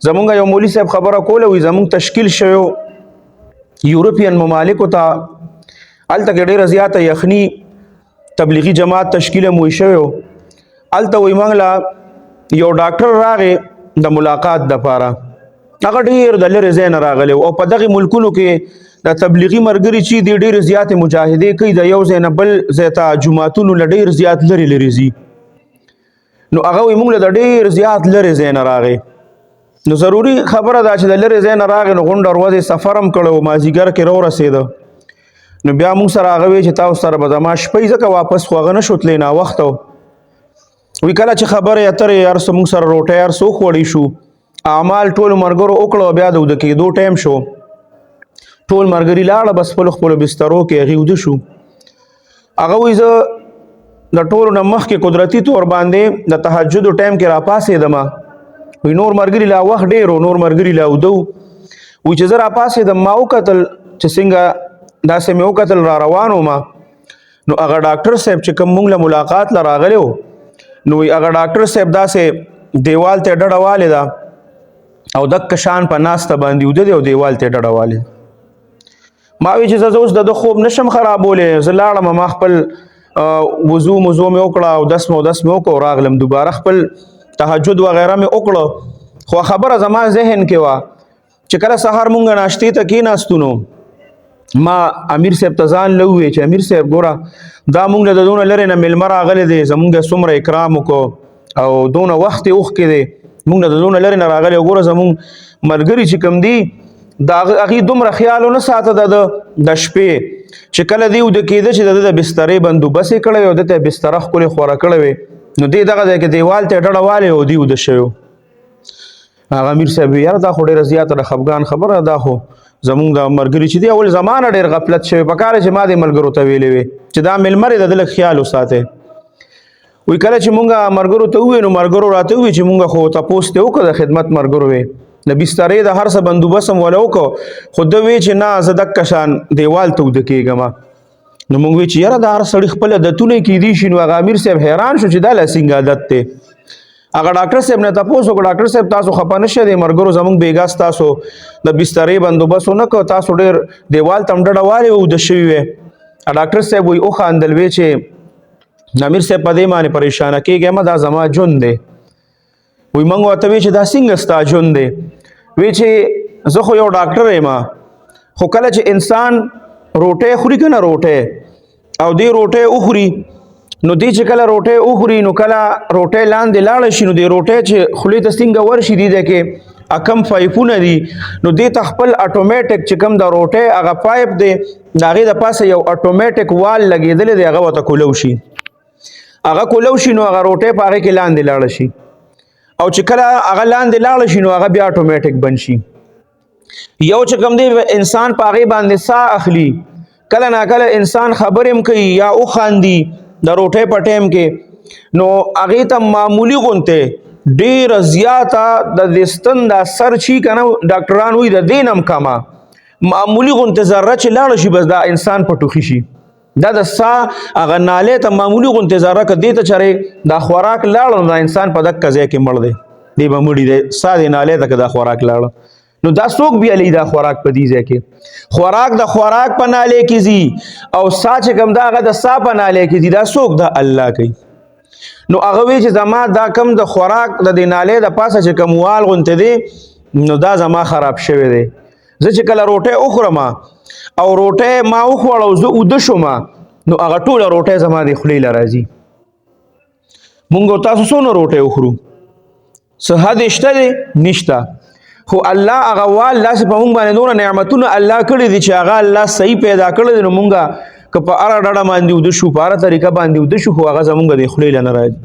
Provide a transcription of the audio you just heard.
زمونږ یو مولوي صاحب خبره کوله وي زمونږ تشکیل شوی یورپین ممالکو ته هلته کې ډېره زیاته یخني تبلیغي جماعت تشکیله مو شوی هلته وایي موږ له یو ډاکټر راغی د ملاقات دپاره هغه ډېر د لرې ځای نه راغلی او په دغې ملکونو کې د تبلیغي ملګري چې دي ډېرې زیاتې مجاهدې کوي د یو ځای نه بل ځای ته جوماتونو له ډېر زیات لرې لرې ځي نو هغه وایي موږ له د ډېر زیات لرې ځای نه راغی نو ضروري خبره ده چې د لرې ځای نه راغی نو غونډه ورځې سفر هم کړی و مازدیګر کې راورسېده نو بیا موږ سره هغه وی چې تاسو سره به زما شپې ځکه واپس خو هغه نه شو تللی ناوخته وی کله چې خبرې اترې هر څه موږ سره روټۍ هر څه وخوړی شو اعمال ټولو ملګرو وکړه بیا د وده کېدو ټایم شو ټول ملګري لاړه بس خپلو بسترو کې هغې وده شو هغه وایي زه د ټولو نه مخکې قدرتي طور باندې د تهجدو ټایم کې راپاڅېدم وایي نور ملګري لا وخت ډېر و نور ملګري لا وده وایي چې زه راپاڅېدم ما وکتل چې څنګه داسې مې وکتل را روان ومه نو هغه ډاکټر صاحب چې کوم موږ له ملاقات له راغلی و نو هغه ډاکټر صاحب داسې دیوال ته ډډه والې ده او دکه شان په ناسته باندې وده دی او دیوال ته ډډه والې ما وی چې زه اوس د خوب نشم خرابولی زه لاړم ما خپل وضو مې وکړه او دس مې وکړه راغلم دوباره خپل تهجد وغیره مې وکړه خو خبره زما ذهن کې وه چې کله سهار مونږ ناشتې ته کېناستو نو ما امیر صاحب ته ځان له وویې چې امیر صاحب ګوره دا مونږ له د دونه لرې نه میلمه راغلی دی زمونږ څومره اکرام وکړو او دونه وخت یې اوښکې دی مونږ له د دونه لرې نه راغلی ګوره زمونږ ملګري چې کوم دي د هغې دومره خیال ونه ساته د شپې چې کله دی وده کېده چې د د بسترې بندوبست یې کړی او ده ته بستره ښکلې خوره کړی وې نو دی دغه ځای کې دیوال ته ډډه والې او دی وده شوی هغه امیر صاحب وی یاره دا خو ډېره زیاته د خفګان خبره دا خو زمونږ د ملګري چې دی اول زمانه ډېر غفلت شوی په کار چې ما دې ملګرو ته ویلې وې چې دا میلمه دی د ده لږ خیال وساتئ وی کله چې مونږ ملګرو ته وویې نو ملګرو راته وویې چې مونږ خو تپوس ته وکړه د خدمت ملګرو وې د بسترې د هر څه بندوبست هم وله وکړو خو ده وی چې نه زه دکه شان دیوال ته وده کېږم نو مونږ وی چې یاره دا هر سړي خپل عادتونه یې کیدی شي نو هغه امیر صاحب حیران شو چې دا لا څنګه عادت دی هغه ډاکټر صاحب نه تپوس وکړو ډاکټر صاحب تاسو خفه نه شئ د ملګرو زموږ بېګا ستاسو د بسترې بندوبست ونه کړو تاسو ډېر دیوال ته هم ډډه والې وده شوي وې ډاکټر صاحب وایي وخاندل وی چې امیر صاحب په دې باندې پریشانه کېږئ مه دا زما ژوند دی وایي موږ ورته وی چې دا څنګه ستا ژوند دی وی چې زه خو یو ډاکټر یم خو کله چې انسان روټۍ خوري که نه روټۍ او دې روټۍ وخوري نو دی چې کله روټۍ وخوري نو کله روټۍ لاندې لاړه شي نو دې روټۍ چې خولې ته څنګه ورشي دې ځای کې کم پایپونه دي نو دې ته خپل اټومیټک چې کوم د روټۍ هغه پایپ دی د هغې د پاسه یو اټومیټک وال لګېدلی دی هغه ورته کولو شي هغه کولو شي نو هغه روټۍ په هغې کې لاندې لاړه شي او چې کله هغه لاندې لاړه شي نو هغه بیا اټومیټک بند شي یو چې کوم دی انسان په هغې باندې ساه اخلي کله ناکله انسان خبرې هم کوي یا وخاندي د روټۍ په ټایم کې نو هغې ته معمولي غونتې ډېره زیاته د دې ستن دا سر چې که نه ډاکټران وایي د دې نه هم کمه معمولي غونتې ذره چې لاړه شي بس دا انسان په ټوخي شي دا د ساه هغه نالۍ ته معمولي غونتې ذره که دې ته چرې دا خوراک لاړه نو دا انسان په دکه ځای کې مړ دی دی به مړي دی ساه دې نالۍ ته که دا خوراک لاړه نو دا څوک بیا لي دا خوراک په دې ځای کې خوراک د خوراک په نالۍ کې ځي او ساه چې کوم دا هغه د ساه په نالۍ کې ځي دا څوک دا الله کوي نو هغه وی چې زما دا کم د خوراک د دې نالۍ د پاسه چې کوم وال غونته دی نو دا زما خراب شوی دی زه چې کله روټۍ وخورم او روټۍ ما وخوړه او زه اوده شوم نو هغه ټوله روټۍ زما د خولې له راځي مونږ تاسو څونه روټۍ وخورو څه حد شته دی نشته خو الله هغه وال داسې په مونږ باندې نور نعمتونه الله کړي دي چې هغه الله صحیح پیدا کړی دی نو مونږ که په هره ډډه باندې وده شو په هره طریقه باندې وده شو خو هغه زمونږ د خولې له نه راځي